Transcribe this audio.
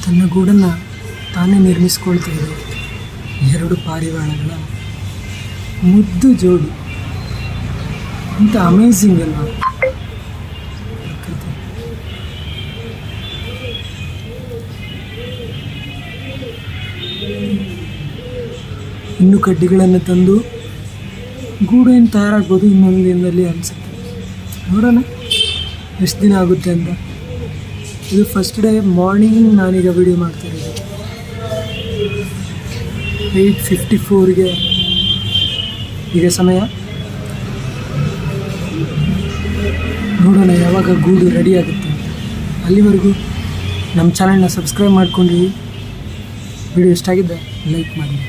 ತನ್ನ ಗೂಡನ್ನು ತಾನೇ ನಿರ್ಮಿಸ್ಕೊಳ್ತಾ ಇದೆ ಎರಡು ಪಾರಿವಾಳಗಳ ಮುದ್ದು ಜೋಡಿ. ಇಂಥ ಅಮೇಝಿಂಗ್ ಅಲ್ವಾ ಪ್ರಕೃತಿ. ಇನ್ನು ಕಡ್ಡಿಗಳನ್ನು ತಂದು ಗೂಡು ಏನು ತಯಾರಾಗ್ಬೋದು ಇನ್ನೊಂದು ದಿನದಲ್ಲಿ ಅನಿಸುತ್ತೆ. ನೋಡೋಣ ಎಷ್ಟು ದಿನ ಆಗುತ್ತೆ ಅಂತ. ಇದು ಫಸ್ಟ್ ಡೇ ಮಾರ್ನಿಂಗ್ ನಾನೀಗ ವಿಡಿಯೋ ಮಾಡ್ತಾಯಿರೋದು. 8:54ಗೆ ಈಗ ಸಮಯ. ನೋಡೋಣ ಯಾವಾಗ ಗೂಡು ರೆಡಿ ಆಗುತ್ತೆ ಅಂತ. ಅಲ್ಲಿವರೆಗೂ ನಮ್ಮ ಚಾನಲ್ನ ಸಬ್ಸ್ಕ್ರೈಬ್ ಮಾಡ್ಕೊಂಡು ವಿಡಿಯೋ ಇಷ್ಟ ಆಗಿದ್ದರೆ ಲೈಕ್ ಮಾಡಿ.